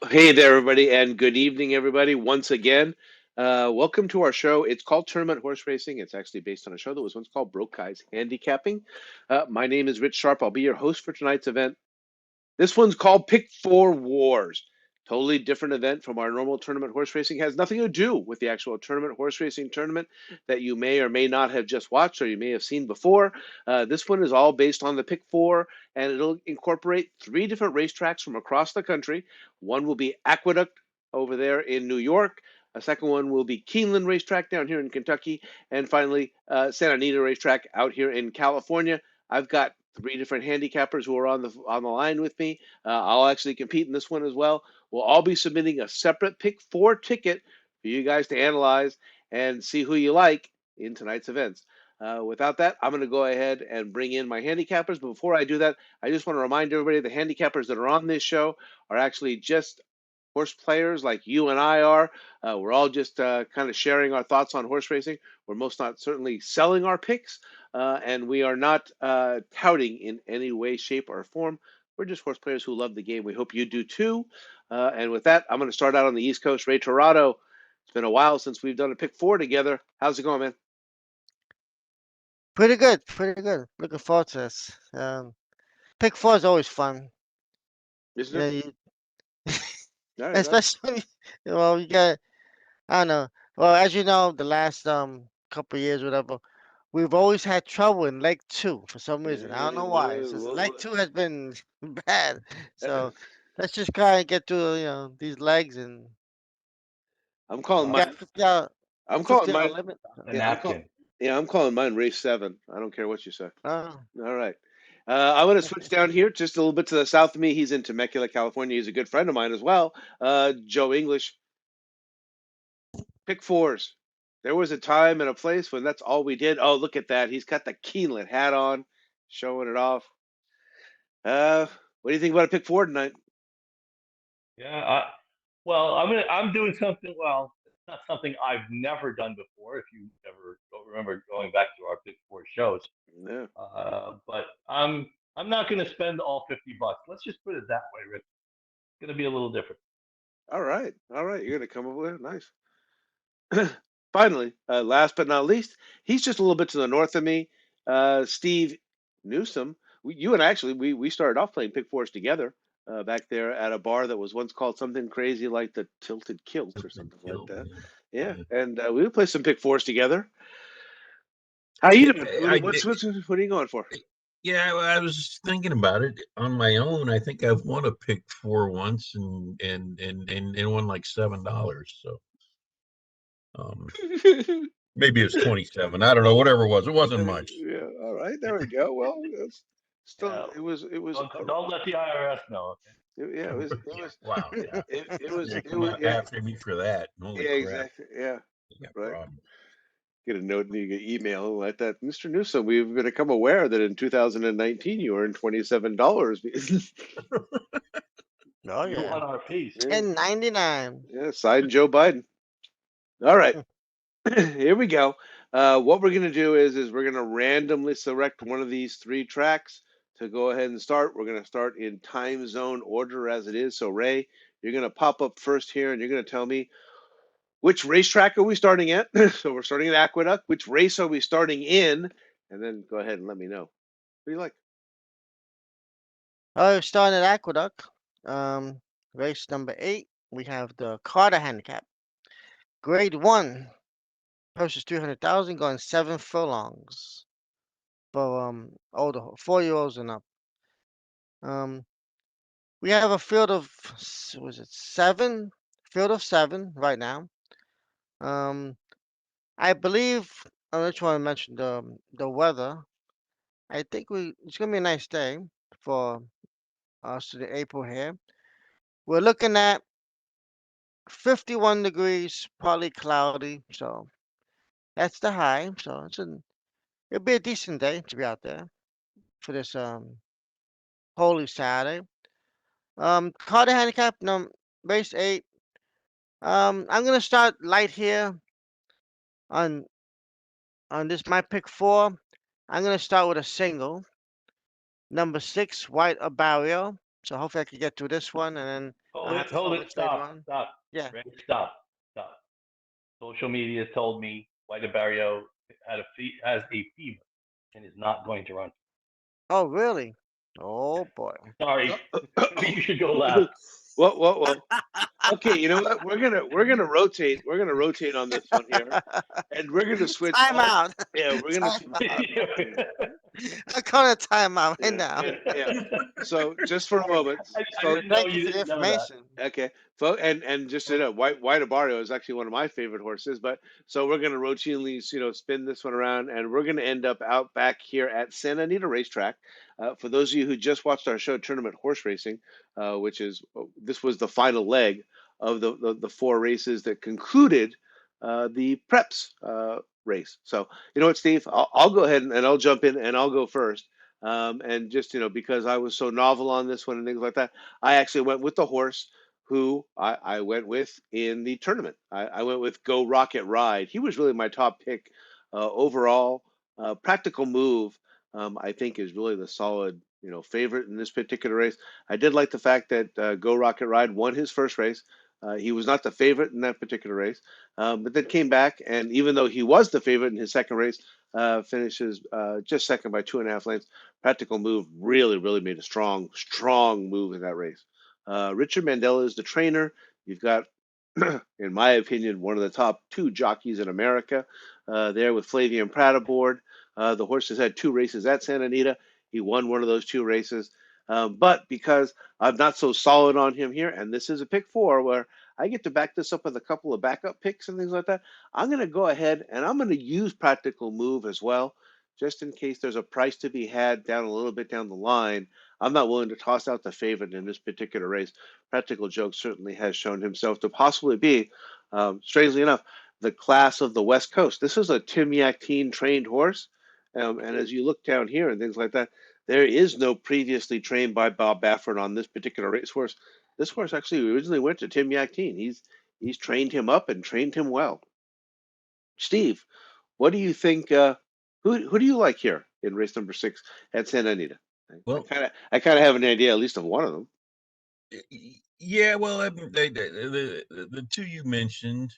Hey there, everybody, and good evening, everybody. Once again, welcome to our show. It's called Tournament Horse Racing. It's actually based on a show that was once called Broke Guys Handicapping. My name is Rich Sharp. I'll be your host for tonight's event. This one's called Pick4 Wars. Totally different event from our normal tournament horse racing. Has nothing to do with the actual tournament horse racing tournament that you may or may not have just watched or you may have seen before. This one is all based on the Pick4, and it'll incorporate three different racetracks from across the country. One will be Aqueduct over there in New York. A second one will be Keeneland Racetrack down here in Kentucky, and finally Santa Anita Racetrack out here in California. I've got three different handicappers who are on the line with me. I'll actually compete in this one as well. We'll all be submitting a separate Pick4 ticket for you guys to analyze and see who you like in tonight's events. Without that, I'm going to go ahead and bring in my handicappers. But before I do that, I just want to remind everybody the handicappers that are on this show are actually just horse players like you and I are. We're all just kind of sharing our thoughts on horse racing. We're most not certainly selling our picks, and we are not touting in any way, shape, or form. We're just horse players who love the game. We hope you do too. And with that, I'm going to start out on the East Coast. Ray Torado, it's been a while since we've done a Pick4 together. How's it going, man? Pretty good, pretty good. Looking forward to this. Pick four is always fun. Isn't You know, it? you, All right, good. especially well, you got I don't know. Well, as you know, the last couple of years, whatever, we've always had trouble in leg two for some reason. I don't know why. It's just leg two has been bad. So let's just try and get through these legs and I'm calling we got mine. 50 hour I'm calling 50 hour mine. limit. A Yeah, I'm call. napkin. Yeah, I'm calling mine race 7. I don't care what you say. Uh, All right. I'm going to switch down here just a little bit to the south of me. He's in Temecula, California. He's a good friend of mine as well. Joe English, Pick4s. There was a time and a place when that's all we did. Oh, look at that. He's got the Keeneland hat on, showing it off. Uh, what do you think about a Pick4 tonight? Yeah. Well, I'm doing something. Well, it's not something I've never done before. If you ever don't remember going back to our Pick4 shows, Yeah. but I'm not going to spend all $50. Let's just put it that way, Rick. It's going to be a little different. All right. All right. You're going to come over there. Nice. Finally, last but not least, he's just a little bit to the north of me. Steve Newsom. You and I actually, we started off playing Pick4s together back there at a bar that was once called something crazy like the Tilted Kilt or Something something like killed that. me. Yeah, Yeah. and we would play some Pick4s together. How you doing? I What's did. what are you going for? Yeah, well, I was thinking about it on my own. I think I've won a Pick4 once and won like $7. So um, maybe it's 27. I don't know. Whatever it was, it wasn't much. Yeah. All right. There we go. Well, it's still Yeah. it was Don't let the IRS know. yeah it Yeah. was Wow. Yeah. it was They it come was out yeah after me for that. Holy yeah crap. exactly yeah You got right. problems. Get a note and you get email like that. Mr. Newsom, we've become aware that in 2019 you earned $27. oh You yeah, won our piece. Yeah, 10.99. yeah, signed Joe Biden. All right, here we go. What we're gonna do is we're gonna randomly select one of these three tracks to go ahead and start. We're gonna start in time zone order as it is. So Ray, you're gonna pop up first here, and you're gonna tell me which racetrack are we starting at. So we're starting at Aqueduct. Which race are we starting in? And then go ahead and let me know. What do you like? Oh, starting at Aqueduct. Um, Race number 8. We have the Carter handicap. Grade 1. Purchase 300,000, going 7 furlongs for older 4-year-olds and up. Um, we have a field of was it 7? Field of 7 right now. Um, I believe I just want to mention the weather. I think it's gonna be a nice day for us to the April here. We're looking at 51 degrees, partly cloudy, so that's the high. So it'll be a decent day to be out there for this Holy Saturday. Carter handicap race 8. I'm gonna start light here on this my pick 4. I'm gonna start with a single. Number 6, White a Barrier. So hopefully I can get through this one, and then I'll Hold have it, to call hold it, Rich later stop, on. stop. Yeah. Ray, stop. Social media told me White Barrio has a fever and is not going to run. Oh, really? Oh boy. Sorry, maybe you should go last. Well. Okay, you know what? We're gonna rotate. We're gonna rotate on this one here, and we're gonna switch. Time out. Yeah, we're gonna. Time out. I call it time out right now. Yeah. So just for a moment. I So didn't know Thank you you for the didn't know that. information. okay, and just so you know, White Barrio is actually one of my favorite horses. But so we're gonna routinely, spin this one around, and we're gonna end up out back here at Santa Anita Racetrack. For those of you who just watched our show, Tournament Horse Racing, which is this was the final leg of the four races that concluded the preps race. So you know what, Steve, I'll go ahead and I'll jump in and I'll go first. And just because I was so novel on this one and things like that, I actually went with the horse who I went with in the tournament. I went with Go Rocket Ride. He was really my top pick overall. Practical Move, I think, is really the solid favorite in this particular race. I did like the fact that Go Rocket Ride won his first race. He was not the favorite in that particular race, but then came back, and even though he was the favorite in his second race, finishes just second by 2.5 lengths. Practical Move really made a strong move in that race. Richard Mandela is the trainer. You've got, in my opinion, one of the top two jockeys in America there with Flavian Pratt aboard. The horse has had two races at Santa Anita. He won one of those two races. But because I'm not so solid on him here, and this is a pick four where I get to back this up with a couple of backup picks and things like that, I'm going to go ahead and I'm going to use Practical Move as well, just in case there's a price to be had down a little bit down the line. I'm not willing to toss out the favorite in this particular race. Practical Joke certainly has shown himself to possibly be, strangely enough, the class of the West Coast. This is a Tim Yakteen trained horse. And as you look down here and things like that, there is no previously trained by Bob Baffert on this particular racehorse. This horse actually originally went to Tim Yakteen. He's trained him up and trained him well. Steve, what do you think? Who do you like here in race number 6 at Santa Anita? I Well, kind of have an idea at least of one of them. yeah, well, the two you mentioned,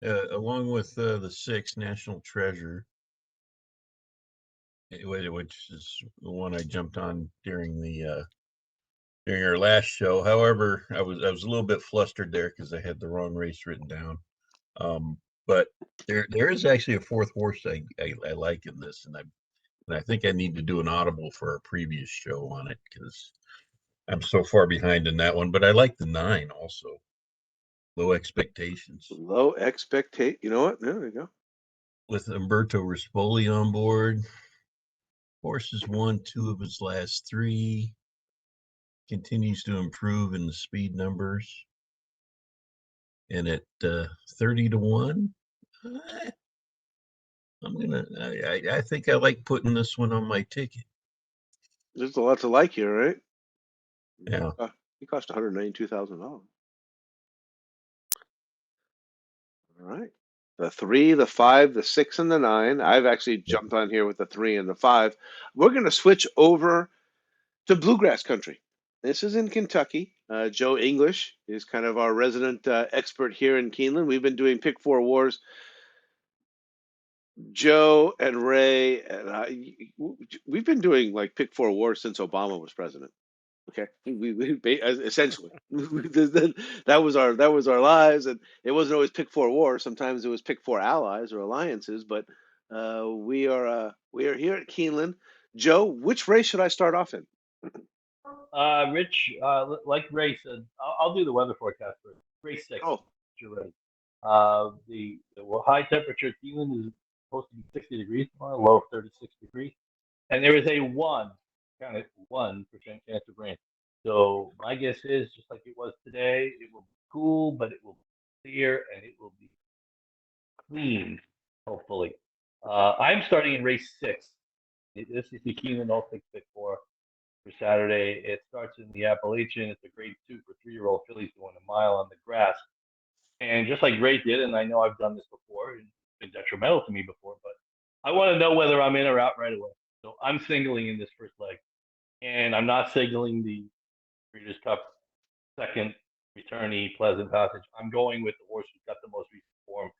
along with the 6 National Treasure, which is the one I jumped on during our last show. However, I was a little bit flustered there because I had the wrong race written down. But there is actually a fourth horse I like in this, and I think I need to do an audible for a previous show on it because I'm so far behind in that one. But I like the 9 also. Low Expectations. Low expectate. You know what? There we go. With Umberto Rispoli on board. Horse has won 2 of his last 3. Continues to improve in the speed numbers. And at 30 to 1, I think I like putting this one on my ticket. There's a lot to like here, right? Yeah. He cost $192,000. All right. The 3, the 5, the 6, and the 9. I've actually jumped on here with the 3 and the 5. We're going to switch over to bluegrass country. This is in Kentucky. Joe English is kind of our resident expert here in Keeneland. We've been doing Pick 4 Wars. Joe and Ray and I, we've been doing like Pick 4 Wars since Obama was president. Okay, essentially that was our lives, and it wasn't always Pick 4 War. Sometimes it was Pick 4 allies or alliances. But we are here at Keeneland. Joe, which race should I start off in? Rich, like Ray said, I'll do the weather forecast for race 6. Oh, You're right. The high temperature at Keeneland is supposed to be 60 degrees tomorrow, low of 36 degrees, and there is a 1% chance of rain. So my guess is, just like it was today, it will be cool, but it will be clear and it will be clean, hopefully. I'm starting in race 6. This is the Keeneland All-Six Pick 4 for Saturday. It starts in the Appalachian. It's a grade 2 for 3-year-old fillies going a mile on the grass. And just like Ray did, and I know I've done this before, it's been detrimental to me before, but I want to know whether I'm in or out right away. So I'm singling in this first leg. And I'm not signaling the Breeders' Cup, second returnee, Pleasant Passage. I'm going with the horse who's got the most recent form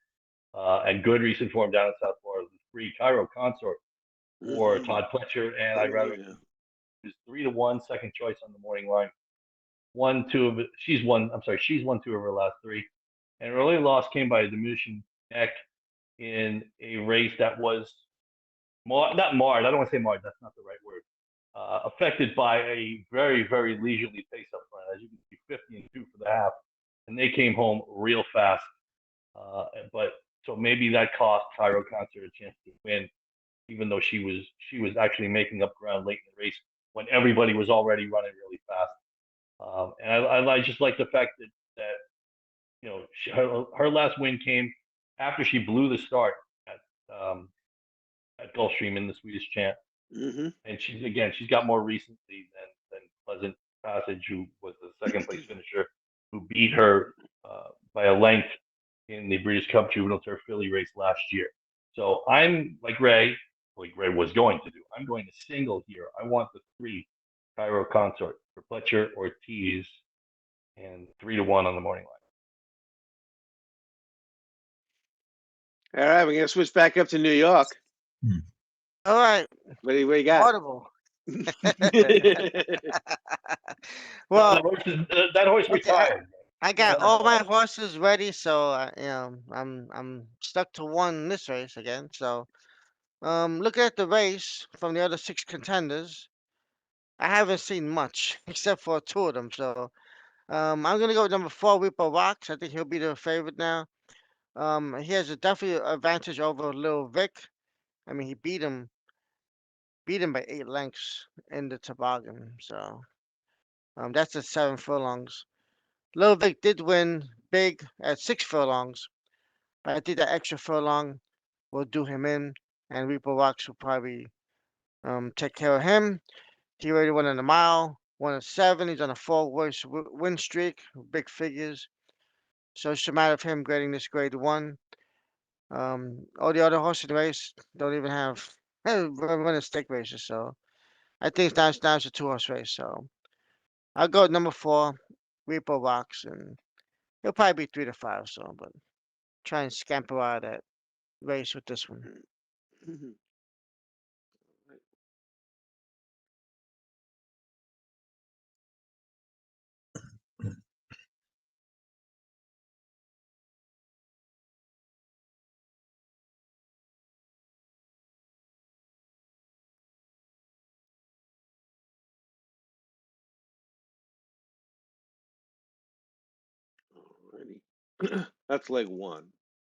and good recent form down in South Florida. The 3 Cairo Consort for Todd Pletcher, and I'd rather use 3-1, second choice on the morning line. She's won 2 of her last 3, and her only loss came by a diminishing neck in a race that was not marred. I don't want to say marred. That's not the right word. Affected by a very, very leisurely pace up front. As you can see, 50-2 for the half, and they came home real fast. But so maybe that cost Cairo Concert a chance to win, even though she was actually making up ground late in the race when everybody was already running really fast. And I just like the fact that you know her last win came after she blew the start at Gulfstream in the Swedish Champ. And she's got more recently than Pleasant Passage, who was the second place finisher, who beat her by a length in the Breeders' Cup Juvenile Turf Filly race last year. So I'm like Ray was going to do. I'm going to single here. I want the 3 Cairo Consort for Pletcher Ortiz and 3-1 on the morning All right, we're gonna switch back up to New York. All right. What do you got? Audible. line. Well, That horse retired. I got all my horses ready, so I'm stuck to one in this race again. So, looking at the race from the other 6 contenders, I haven't seen much except for 2 of them. So, I'm gonna go with number 4, Reaper Rocks. I think he'll be the favorite now. He has a definitely advantage over Lil Vic. I mean, he beat him by 8 lengths in the toboggan. So, that's at 7 furlongs. Lil Vic did win big at 6 furlongs, but I think that extra furlong will do him in, and Reaper Rocks will probably take care of him. He already won in a mile, won at 7. He's on a 4-race win streak, big figures. So it's a matter of him getting this grade 1. All the other horses in the race don't even have run stake races, so I think now it's a 2-horse race. So I'll go with number 4, Reaper Rocks, and he'll probably be 3-5. So, but try and scamper out of that race with this one. Alrighty. That's leg 1,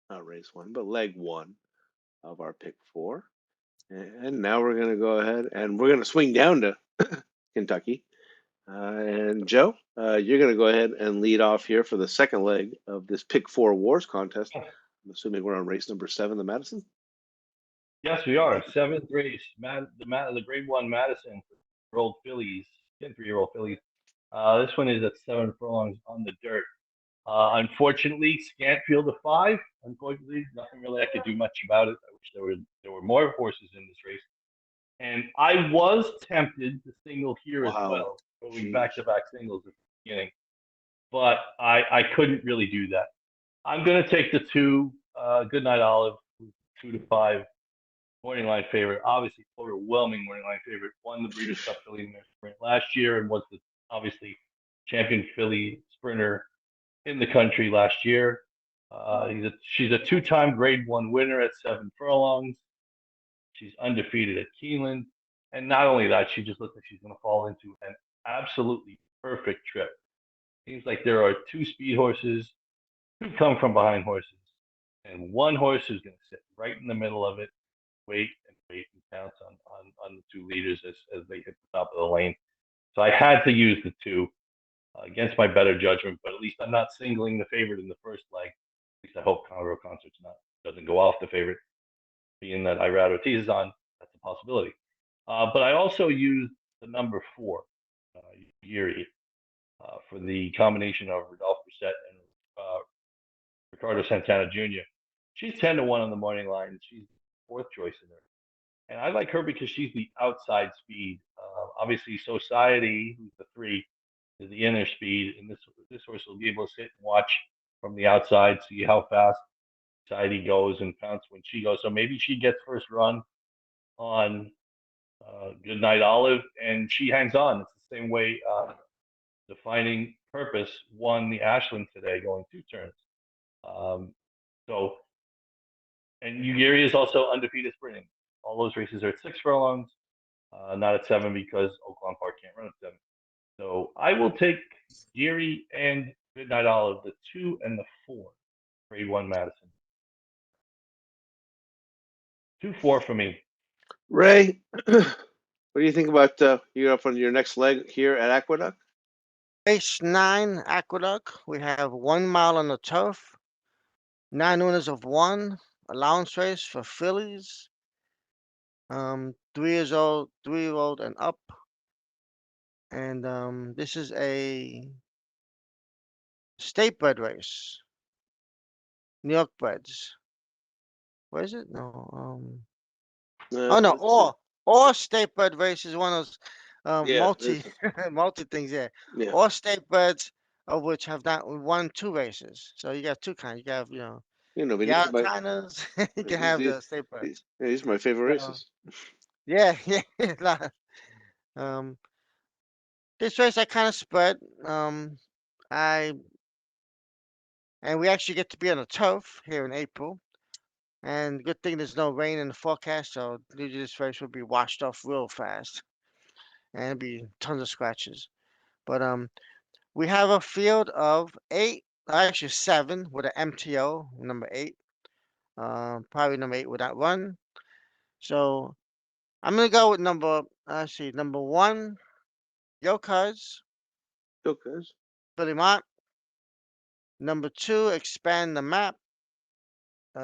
not race 1, but leg 1 of our pick 4. And now we're going to go ahead and we're going to swing down to Kentucky. And Joe, you're going to go ahead and lead off here for the second leg of this Pick 4 Wars contest. I'm assuming we're on race number 7, the Madison. Yes, we are. 7th race, the Grade 1 Madison for old fillies, 3-year-old fillies. This one is at 7 furlongs on the dirt. Unfortunately, scant field of 5. Unfortunately, nothing really I could do much about it. I wish there were more horses in this race. And I was tempted to single here as well, going back-to-back singles at the beginning. But I couldn't really do that. I'm going to take the 2, Goodnight Olive, 2-5 morning line favorite. Obviously, overwhelming morning line favorite. Won the Breeders' Cup Filly Sprint last year and was the obviously champion filly sprinter in the country last year. She's a 2-time Grade 1 winner at 7 furlongs. She's undefeated at Keeneland. And not only that, she just looks like she's going to fall into an absolutely perfect trip. Seems like there are 2 speed horses, 2 come from behind horses, and 1 horse who's going to sit right in the middle of it, wait and pounce on the 2 leaders as they hit the top of the lane. So I had to use the 2 against my better judgment, but at least I'm not singling the favorite in the first leg. At least I hope Cairo Concert's doesn't go off the favorite, being that Irad Ortiz is on. That's a possibility. But I also used the number 4, Yuri, for the combination of Rodolphe Brissett and Ricardo Santana Jr. She's 10-1 on the morning line. She's 4th choice in there. And I like her because she's the outside speed. Obviously, Society, who's the 3, is the inner speed, and this horse will be able to sit and watch from the outside, see how fast side he goes, and pounce when she goes. So maybe she gets first run on Goodnight Olive, and she hangs on. It's the same way Defining Purpose won the Ashland today, going 2 turns. So, and Ugiri is also undefeated sprinting. All those races are at 6 furlongs, not at 7 because Oaklawn Park can't run at 7. So I will take Geary and Midnight Olive, the 2 and the 4, grade 1 Madison. 2-4 for me. Ray, what do you think about you're up on your next leg here at Aqueduct? Race 9, Aqueduct. We have 1 mile on the turf, 9 winners of 1, allowance race for fillies. 3-year-old and up. And this is a state bred race. New York breds. Where is it? No. Oh no, all state bred race is one of those Yeah, multi things. Yeah, yeah. all state breds of which have not won 2 races. So you got 2 kinds. You have But the out timers. You can have the state breds. these are my favorite races. Yeah, yeah. This race I kind of spread. And we actually get to be on a turf here in April. And good thing there's no rain in the forecast, so usually this race would be washed off real fast, and it'd be tons of scratches. But we have a field of 8, actually 7, with an MTO number 8. Probably number 8 with that run. So I'm gonna go with number 1, Yokaz, Okay. Billy Mott. Number 2, Expand the Map.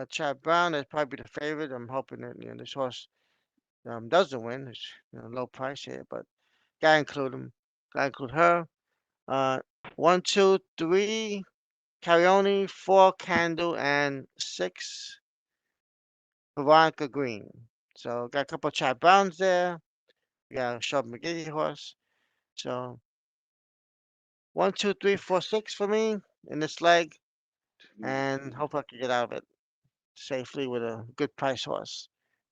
Chad Brown is probably the favorite. I'm hoping that this horse doesn't win. It's low price here, but gotta include him. Gotta include her. 1, 2, 3, Carione, 4, Candle, and 6, Veronica Green. So got a couple of Chad Browns there. We got a Shelby McGee horse. So 1, 2, 3, 4, 6 for me in this leg, and hopefully I can get out of it safely with a good price horse.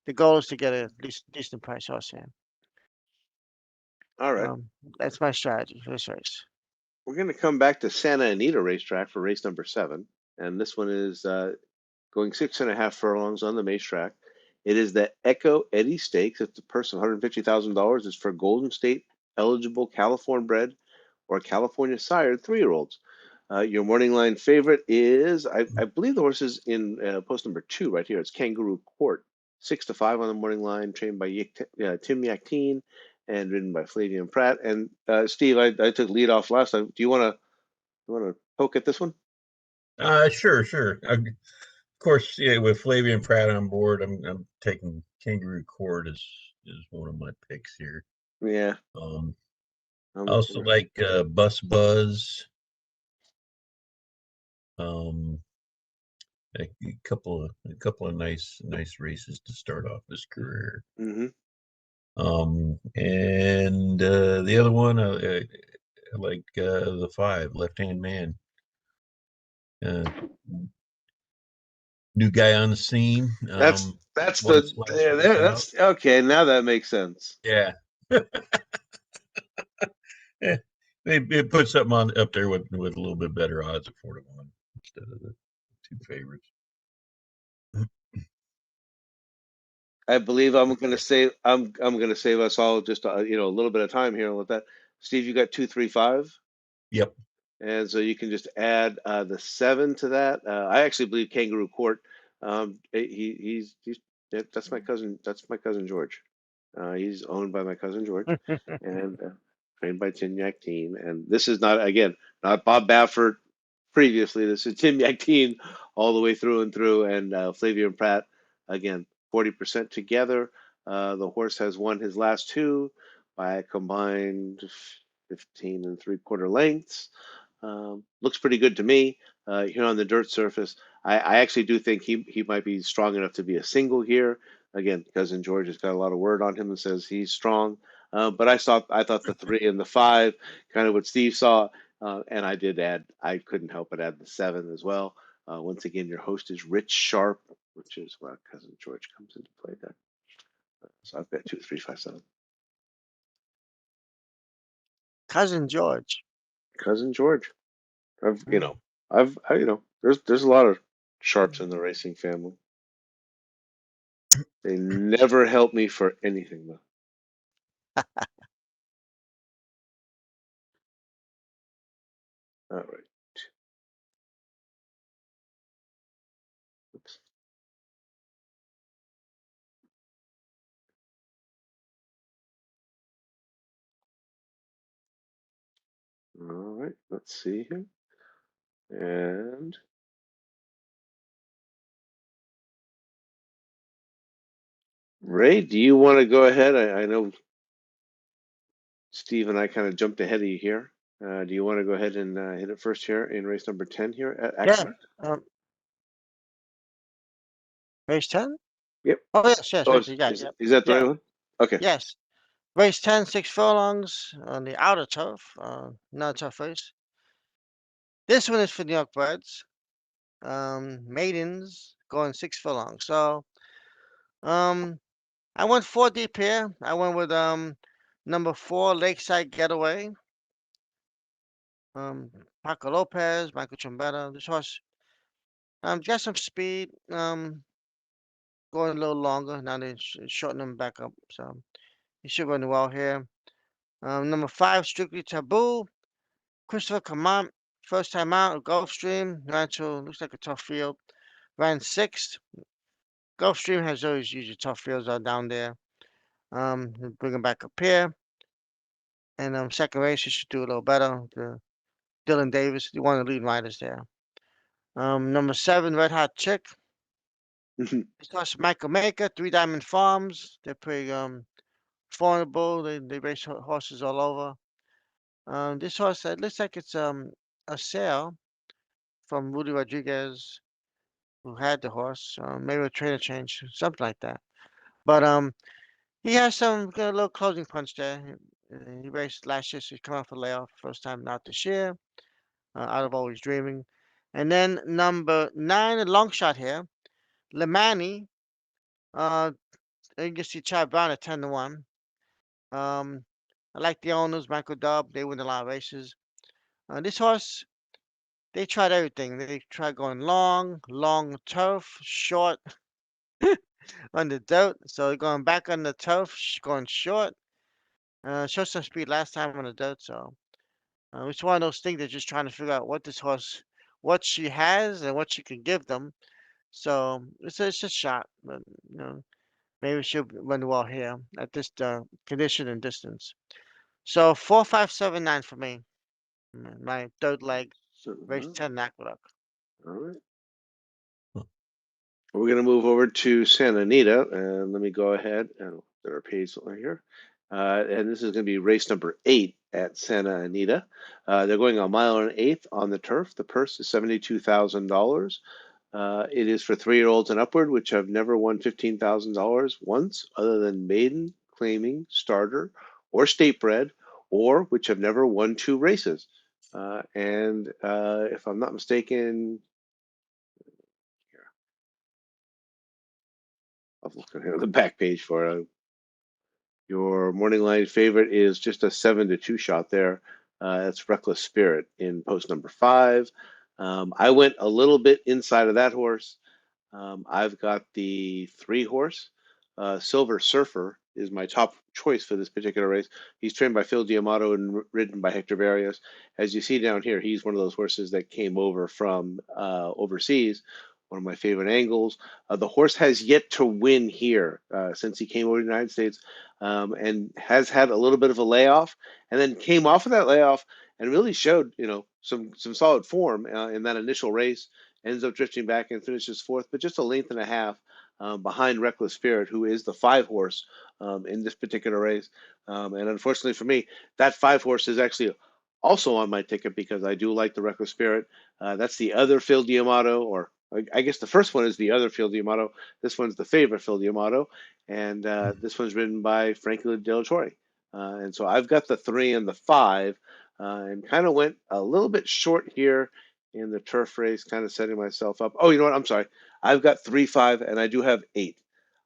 The goal is to get a decent price horse here. All right. That's my strategy for this race. We're going to come back to Santa Anita racetrack for race number 7. And this one is going 6.5 furlongs on the Mace track. It is the Echo Eddie Stakes. It's a purse of $150,000. It's for Golden State eligible California bred or California sired 3-year-olds. Your morning line favorite is, I believe the horse is in post number 2 right here. It's Kangaroo Court. 6-5 on the morning line, trained by Tim Yakteen and ridden by Flavian Pratt. And Steve, I took lead off last time. Do you want to poke at this one? Sure. Of course, yeah, with Flavian Pratt on board, I'm taking Kangaroo Court as one of my picks here. Yeah. I also like Bus Buzz. A couple of nice races to start off this career. Mm-hmm. And the other one, I like the 5, Left Hand Man. New guy on the scene. That's okay. Now that makes sense. Yeah. It puts something up there with a little bit better odds at 4-1 instead of the 2 favorites. I believe I'm going to save us all just a little bit of time here with that. Steve, you got 2, 3, 5. Yep. And so you can just add the 7 to that. I actually believe Kangaroo Court. That's my cousin. That's my cousin George. He's owned by my cousin George, and trained by Tim Yakteen. And this is not Bob Baffert. Previously, this is Tim Yakteen all the way through and through, and Flavian Pratt again, 40% together. The horse has won his last 2 by a combined 15 3/4 lengths. Looks pretty good to me here on the dirt surface. I actually do think he might be strong enough to be a single here. Again, cousin George has got a lot of word on him and says he's strong. But I thought the 3 and the 5, kind of what Steve saw, and I did add. I couldn't help but add the 7 as well. Once again, your host is Rich Sharp, which is where Cousin George comes into play there. So I've got 2, 3, 5, 7. Cousin George. Cousin George. I've you Mm. know there's a lot of Sharps in the racing family. They never help me for anything though. All right. Oops. All right. Let's see here. And Ray, do you want to go ahead? I know Steve and I kind of jumped ahead of you here. Do you want to go ahead and hit it first here in race number 10 here at Yeah. Aqueduct? Race 10? Yep. Oh, yes, yes, Oh, race. Yeah, is, yeah, is that the yeah, right one? Okay. yes. Race 10, 6 furlongs on the outer turf, not a tough race. This one is for New York Breds. Maidens going 6 furlongs. So, I went 4 deep here. I went with number 4, Lakeside Getaway. Um, Paco Lopez, Michael Trombetta. This horse got some speed. Going a little longer. Now they shorten him back up. So he should run well here. Number 5, Strictly Taboo. Christopher Camont, first time out, Gulfstream. Ran to, looks like a tough field. Ran 6th. Gulfstream has always usually tough fields out down there. Bring him back up here. And second race, he should do a little better. Dylan Davis, one of the leading riders there. Number 7, Red Hot Chick. This horse, Michael Maker, 3 Diamond Farms. They're pretty formidable. They race horses all over. This horse, it looks like it's a sale from Rudy Rodriguez, who had the horse. Maybe a trainer change, something like that. But he has got a little closing punch there. He raced last year, so he's coming off a layoff. First time out this year, out of Always Dreaming. And then number 9, a long shot here, Lemani. Uh, you can see Chad Brown at 10-1. I like the owners, Michael Dubb. They win a lot of races. This horse, they tried everything. They tried going long turf, short on the dirt. So going back on the turf, going short. Showed some speed last time on the dirt. So it's one of those things they're just trying to figure out what this horse, what she has and what she can give them. So it's a shot, but maybe she'll run well here at this condition and distance. So 4, 5, 7, 9 for me. My third leg, So, race 10 Aqueduct. all right. We're going to move over to Santa Anita, and let me go ahead and get our page over here. And this is going to be race number 8 at Santa Anita. They're going a mile and an eighth on the turf. The purse is $72,000. It is for 3-year-olds and upward, which have never won $15,000 once, other than maiden, claiming, starter, or state bred, or which have never won 2 races. And if I'm not mistaken, I'll look at the back page for your morning line favorite is just a 7-2 shot there. That's Reckless Spirit in post number 5. I went a little bit inside of that horse. I've got the 3 horse. Silver Surfer is my top choice for this particular race. He's trained by Phil Diamato and ridden by Hector Barrios. As you see down here, he's one of those horses that came over from overseas. One of my favorite angles. The horse has yet to win here since he came over to the United States, and has had a little bit of a layoff, and then came off of that layoff and really showed, some solid form in that initial race. Ends up drifting back and finishes 4th, but just a length and a half behind Reckless Spirit, who is the 5 horse in this particular race. And unfortunately for me, that 5 horse is actually also on my ticket because I do like the Reckless Spirit. That's the other Phil Diamato, or I guess the first one is the other Phil Diamato. This one's the favorite Phil Diamato, and this one's ridden by Frankie Del Torre. And so I've got the 3 and the 5, and kind of went a little bit short here in the turf race, kind of setting myself up. Oh, you know what? I'm sorry. I've got 3, 5, and I do have 8.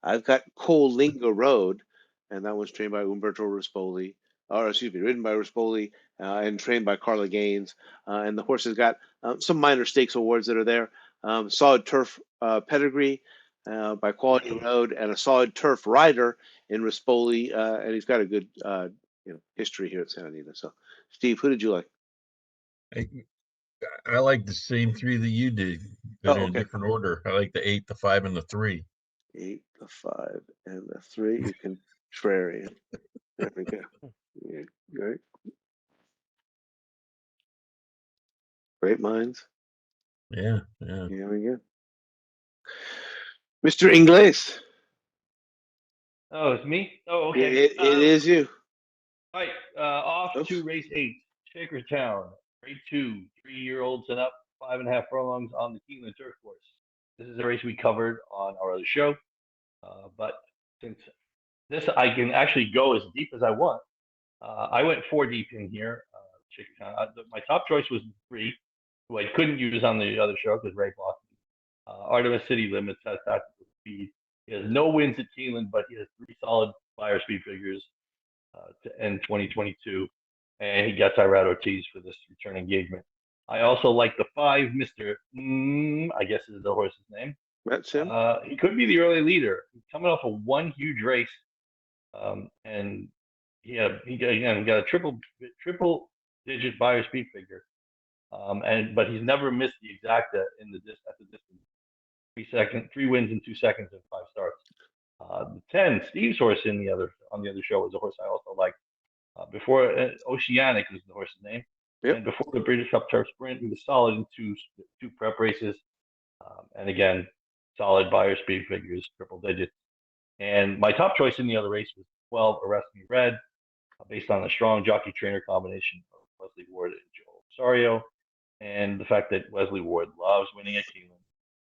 I've got Coalinga Road, and that one's trained by Umberto Rispoli, or excuse me, ridden by Rispoli, and trained by Carla Gaines. And the horse has got some minor stakes awards that are there. Solid turf pedigree by Quality Road, and a solid turf rider in Rispoli, and he's got a good history here at Santa Anita. So, Steve, who did you like? I like the same 3 that you did, but Oh, in a okay. different order. I like the 8, the 5, and the 3. 8, the 5, and the 3. You contrarian. There we go. Yeah, great. Great minds. Yeah. Here we go. Mr. Ingles. Oh, it's me? Oh, okay. It is you. All right. Off Oops. to race 8, Shakertown, grade 2, 3-year-olds and up, 5.5 furlongs on the Keeneland turf course. This is a race we covered on our other show, but since this I can actually go as deep as I want, I went 4 deep in here. Shakertown. My top choice was 3, who I couldn't use on the other show because Ray blocked me. Artemis City Limits has tactical speed. He has no wins at Keeneland, but he has 3 solid buyer speed figures to end 2022, and he got Tyrad Ortiz for this return engagement. I also like the 5, Mr. I guess is the horse's name. That's him. He could be the early leader. He's coming off of 1 huge race, and he got a triple digit buyer speed figure, but he's never missed the exacta at the distance. 3 wins in 2 seconds and 5 starts. The 10, Steve's horse on the other show, was a horse I also liked. Before Oceanic was the horse's name, Yep. and before the British Cup Turf Sprint, he was solid in two prep races, and again, solid buyer speed figures, triple digits. And my top choice in the other race was 12, Arrest Me Red, based on a strong jockey trainer combination of Wesley Ward and Joel Osorio, and the fact that Wesley Ward loves winning at Keeneland,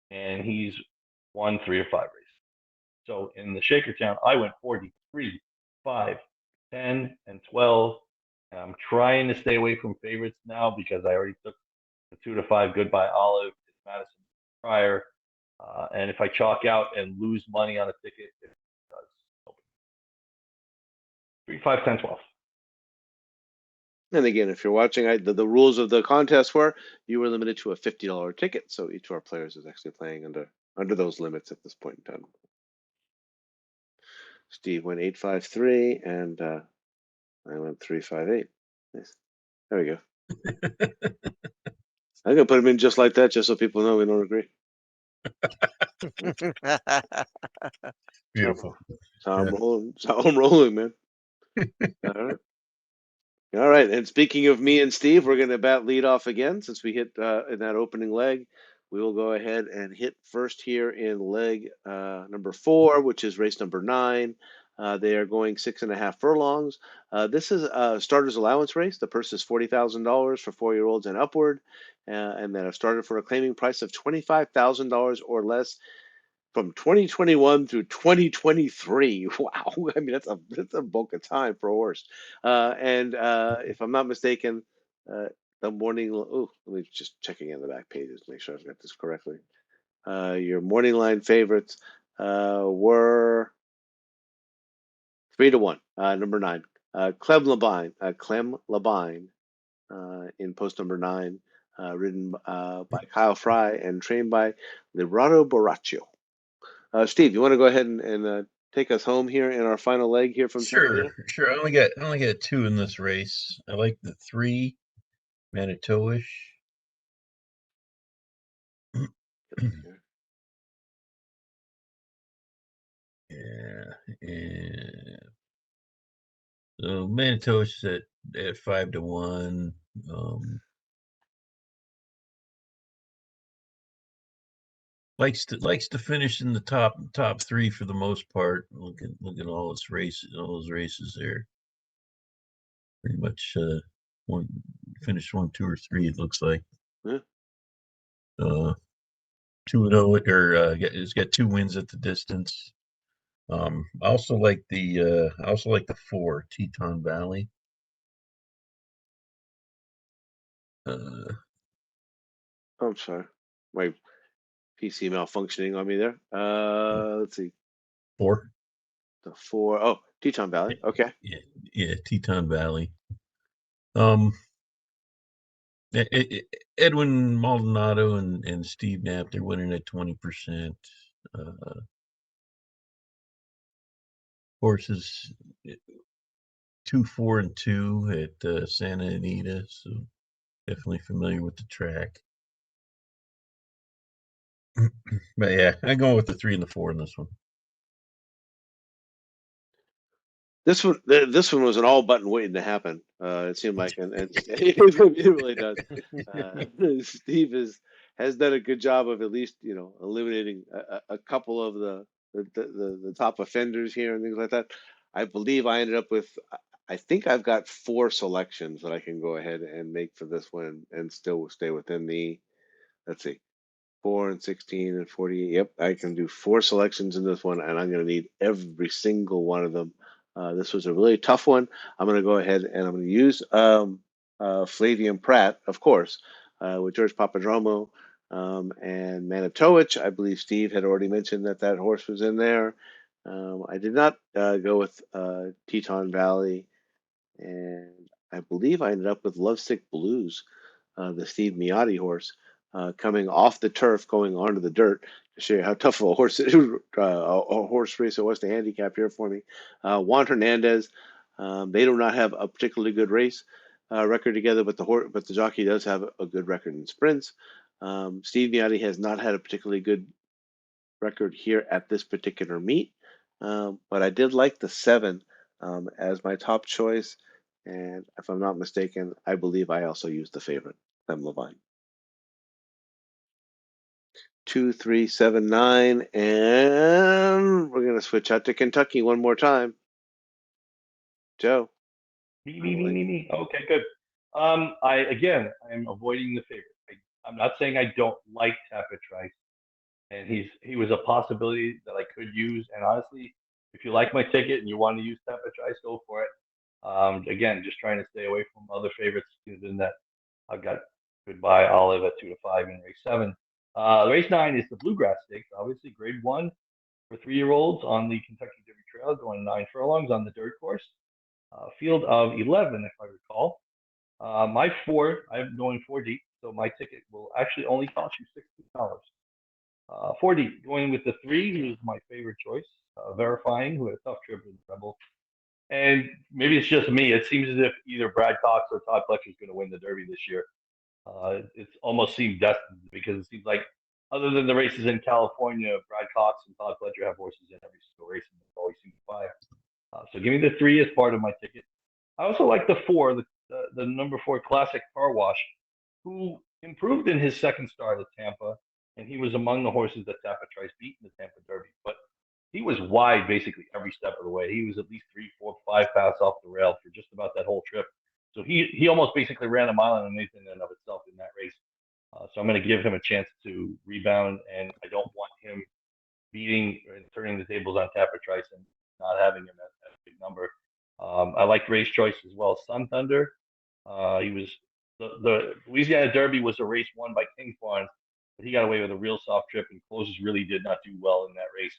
and he's won 3 or 5 races. So in the Shakertown, I went 43, 5, 10, and 12. And I'm trying to stay away from favorites now because I already took the 2 to 5 Goodbye Olive in Madison prior. And if I chalk out and lose money on a ticket, it does open. 3, 5, 10, 12. And again, if you're watching, the rules of the contest were you were limited to a $50 ticket, so each of our players is actually playing under those limits at this point in time. Steve went 853, and I went 358. Nice. There we go. I'm gonna put him in just like that, just so people know we don't agree. Beautiful. That's how I'm rolling. That's how I'm rolling, man. All right. All right. And speaking of me and Steve, we're going to lead off again since we hit in that opening leg. We will go ahead and hit first here in leg number 4, which is race number 9. They are going 6.5 furlongs. This is a starter's allowance race. The purse is $40,000 for 4-year-olds and upward, and then a starter for a claiming price of $25,000 or less from 2021 through 2023. Wow, I mean that's a bulk of time for a horse. And if I'm not mistaken, the morning. Oh, let me just check again the back pages to make sure I've got this correctly. Your morning line favorites were 3 to 1. Number 9, Clem Labine, in post number 9, ridden by Kyle Fry and trained by Liberato Borraccio. Steve, you want to go ahead and take us home here in our final leg here from Santa Sure. I only got 2 in this race. I like the 3, Manitowish. Yeah, and so Manitowish at 5 to 1. Likes to finish in the top 3 for the most part. Look at all those races there. Pretty much finished 1, 2, or 3. It looks like. Yeah. 2-0, or it's got 2 wins at the distance. I also like the 4 Teton Valley. I'm sorry, my PC malfunctioning on me there. Let's see, 4. the 4. Oh, Teton Valley. Okay. Yeah, Teton Valley. Um, Edwin Maldonado and Steve Knapp, they're winning at 20%. Horses 2, 4, and 2 at Santa Anita, so definitely familiar with the track. But yeah, I'm going with the 3 and the 4 in this one. This one was an all button waiting to happen. It seemed like, and it really does. Steve has done a good job of at least eliminating a couple of the top offenders here and things like that. I believe I ended up with. I think I've got 4 selections that I can go ahead and make for this one and still stay within the. Let's see. 4 and 16 and 48. Yep, I can do 4 selections in this one, and I'm going to need every single one of them. This was a really tough one. I'm going to go ahead and I'm going to use Flavian Pratt, of course, with George Papadromo and Manitowicz. I believe Steve had already mentioned that horse was in there. I did not go with Teton Valley, and I believe I ended up with Lovesick Blues, the Steve Miotti horse, coming off the turf, going onto the dirt to show you how tough of a horse a horse race it was to handicap here for me. Juan Hernandez, they do not have a particularly good race record together, but the jockey does have a good record in sprints. Steve Miotti has not had a particularly good record here at this particular meet, but I did like the 7 as my top choice. And if I'm not mistaken, I believe I also used the favorite, Clem Levine. 2, 3, 7, 9, and we're gonna switch out to Kentucky one more time. Joe. Me. Okay, good. I'm avoiding the favorite. I'm not saying I don't like Tapit Trice, and he was a possibility that I could use. And honestly, if you like my ticket and you want to use Tapit Trice, go for it. Again, just trying to stay away from other favorites, given that I've got Goodbye Olive at 2 to 5 in race 7. Race 9 is the Bluegrass Stakes, obviously grade 1 for 3-year-olds on the Kentucky Derby Trail, going 9 furlongs on the dirt course. Field of 11, if I recall. My 4, I'm going 4 deep, so my ticket will actually only cost you $16. 4 deep, going with the 3, who's my favorite choice, Verifying, who had a tough trip with Rebel. And maybe it's just me. It seems as if either Brad Cox or Todd Fletcher is going to win the Derby this year. It's almost seemed destined, because it seems like, other than the races in California, Brad Cox and Todd Fletcher have horses in every single race, and they always seem to fire. So give me the 3 as part of my ticket. I also like the 4, the number 4 Classic Car Wash, who improved in his second start at Tampa, and he was among the horses that Tapit Trice beat in the Tampa Derby. But he was wide basically every step of the way. He was at least 3, 4, 5 paths off the rail for just about that whole trip. So he almost basically ran a mile and an eighth in and of itself in that race. So I'm going to give him a chance to rebound, and I don't want him beating and turning the tables on Tapit Trice and not having him at a big number. I like race choice as well. Sun Thunder. He was the Louisiana Derby was a race won by King Farms, but he got away with a real soft trip, and closes really did not do well in that race.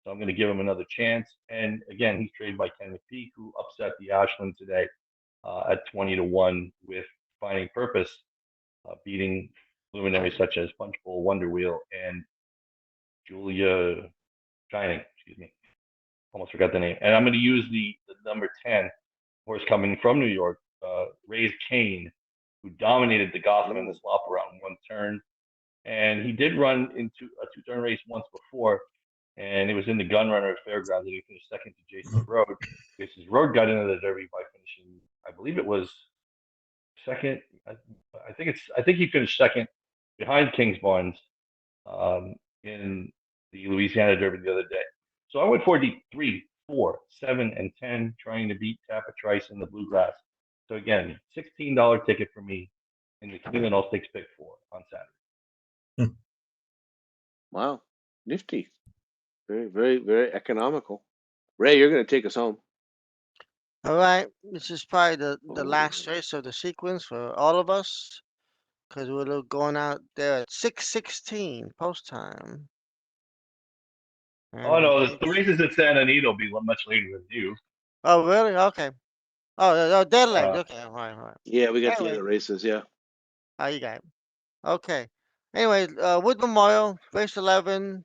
So I'm going to give him another chance. And again, he's traded by Ken McPeak, who upset the Ashland today at 20 to 1 with Finding Purpose, beating luminaries such as Punchbowl, Wonder Wheel, and Julia Shining. Excuse me. Almost forgot the name. And I'm going to use the number 10 horse coming from New York, Raised Cane, who dominated the Gotham in the slop around 1 turn. And he did run into a 2-turn race once before, and it was in the gun runner at Fairgrounds, and he finished second to Jason's Road. Jason's Road got into the Derby by finishing, I believe it was second. I think he finished second behind King's Barnes in the Louisiana Derby the other day. So I went for the 3, 4, 7, and 10, trying to beat Tapit Trice in the Bluegrass. So again, $16 ticket for me in the Keeneland All Stakes Pick 4 on Saturday. Wow, nifty. Very, very, very economical. Ray, you're going to take us home. All right, this is probably the Oh. last race of the sequence for all of us, because we're going out there at 6:16 post time. Oh And no, the races at Santa Anita will be much later than you. oh, really? Okay. Oh, dead legs. Okay, all right. Yeah, we got the Anyway, other races. Yeah. how you got it? Okay. Anyway, Wood Memorial, race 11.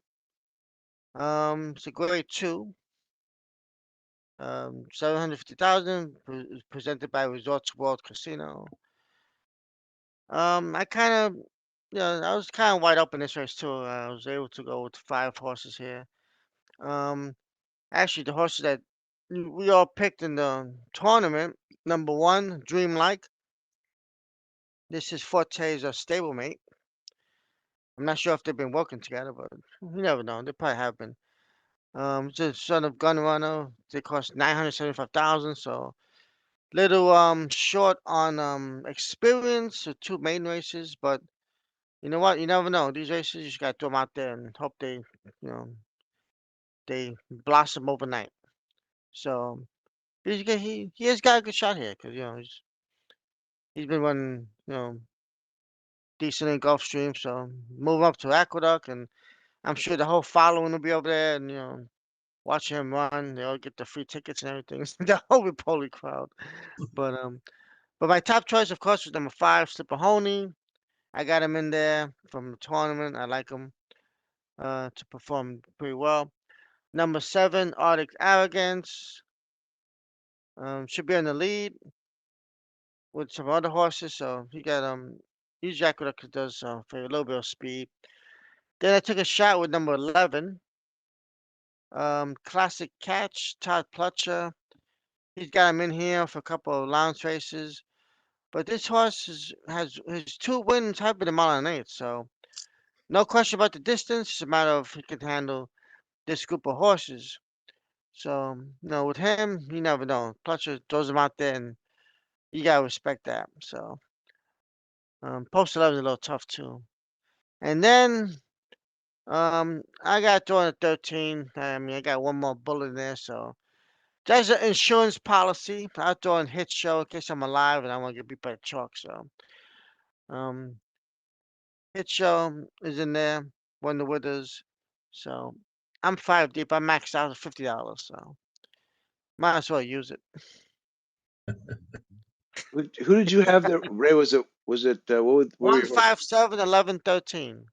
It's a grade 2. 750,000 presented by Resorts World Casino. I kind of, I was kind of wide open this race too. I was able to go with 5 horses here. Actually, the horses that we all picked in the tournament. Number 1, Dreamlike. This is Forte's stablemate. I'm not sure if they've been working together, but you never know. They probably have been. It's a son of Gun Runner. They cost 975,000, so little short on experience with 2 main races, but you know what? You never know. These races, you just gotta throw them out there and hope they blossom overnight. So he has got a good shot here because he's been running decent in Gulfstream. So move up to Aqueduct, and I'm sure the whole following will be over there and watch him run. They all get the free tickets and everything. The whole Repoli crowd. But my top choice, of course, was number 5, Slipperhoney. I got him in there from the tournament. I like him to perform pretty well. Number 7, Arctic Arrogance. Should be in the lead with some other horses. So he got he's Aqueduct does for a little bit of speed. Then I took a shot with number 11. Classic Catch, Todd Pletcher. He's got him in here for a couple of lounge races. But this horse has his 2 wins have been a mile and 8. So no question about the distance. It's a matter of he can handle this group of horses. So, with him, you never know. Pletcher throws him out there, and you gotta respect that. So, post 11 is a little tough too. And then, I got throwing a 13. I mean, I got one more bullet in there, so that's an insurance policy. I'll throw in Hit Show in case I'm alive and I want to get beat by a truck. So, um, Hit Show is in there, won the Withers. So, I'm 5 deep. I maxed out at $50, so might as well use it. Who did you have there? Ray, was it what were your 1, horses? 5, 7, 11, 13.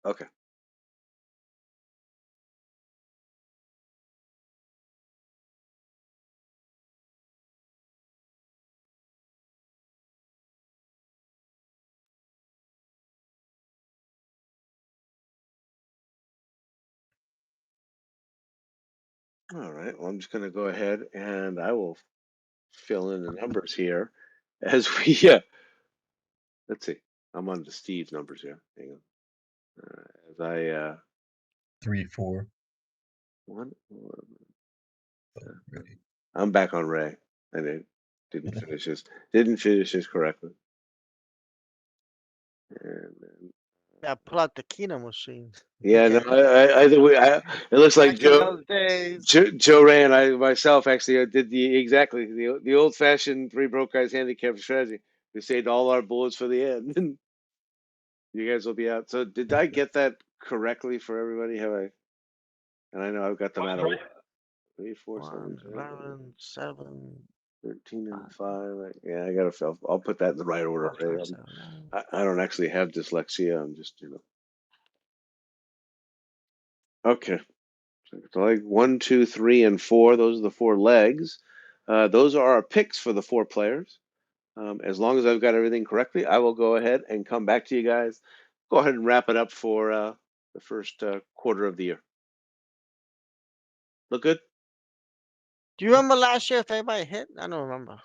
Okay. All right. Well, I'm just going to go ahead and I will fill in the numbers here as we. Let's see. I'm on to Steve's numbers here. Hang on. As I 3, 4. one. Really. I'm back on Ray. I didn't finish this correctly. And then, Yeah, pull out the Keeneland machine. yeah, no, Okay. I think it looks like Back in those days. Joe Ray and I myself actually did the old fashioned 3 broke guys handicap strategy. We saved all our bullets for the end, and you guys will be out. So did I get that correctly for everybody? Have I? And I know I've got them out of 3, 4, 7, 1, 11, 7, 13, and 5, 5. Yeah, I gotta. I'll put that in the right order. 4, Ray. 5, 7, 9. I don't actually have dyslexia. I'm just Okay. So like 1, 2, 3, and 4. Those are the 4 legs. Those are our picks for the 4 players. As long as I've got everything correctly, I will go ahead and come back to you guys. Go ahead and wrap it up for the first quarter of the year. Look good? Do you remember last year if anybody hit? I don't remember.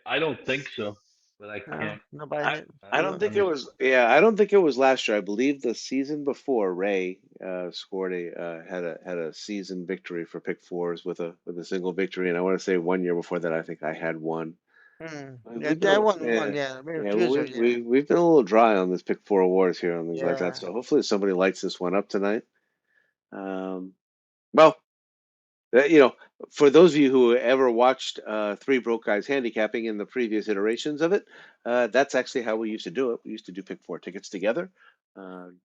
I don't think so, but I can't. Nobody hit. I don't think it was. Yeah, I don't think it was last year. I believe the season before Ray scored had a season victory for Pick4s with a single victory, and I want to say 1 year before that, I think I had one. Yeah, We've been that one. Yeah, maybe a yeah, few years ago. Yeah, we've been a little dry on this Pick4 awards here and things like that. yeah. So hopefully somebody lights this one up tonight. Well, for those of you who ever watched Three Broke Guys handicapping in the previous iterations of it, that's actually how we used to do it. We used to do pick four tickets together,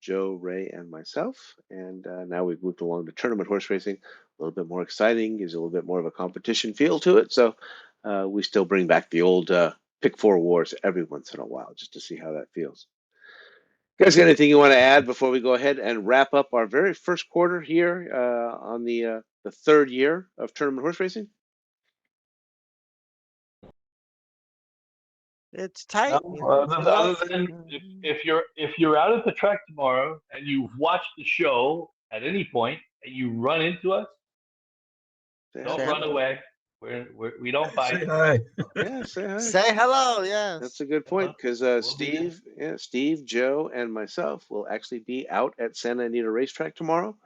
Joe, Ray, and myself. And now we've moved along to tournament horse racing, a little bit more exciting, gives a little bit more of a competition feel to it. So we still bring back the old pick four wars every once in a while just to see how that feels. You guys got anything you want to add before we go ahead and wrap up our very first quarter here on the third year of tournament horse racing? It's tight. No, other than if you're out at the track tomorrow and you've watched the show at any point and you run into us, don't Say run hello. away. We don't bite. Say hi. Yeah, say hi. Say hello. Yes. That's a good point because Steve, Joe, and myself will actually be out at Santa Anita Racetrack tomorrow.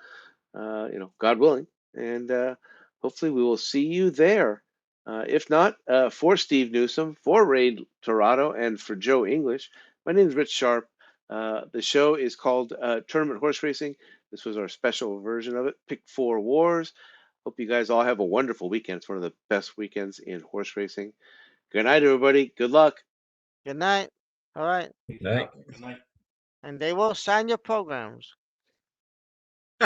God willing, and hopefully we will see you there. If not, for Steve Newsom, for Ray Torado, and for Joe English, my name is Rich Sharp. The show is called Tournament Horse Racing. This was our special version of it, Pick 4 Wars. Hope you guys all have a wonderful weekend. It's one of the best weekends in horse racing. Good night, everybody. Good luck. Good night. All right. Peace Night. out. Good night. And they will sign your programs.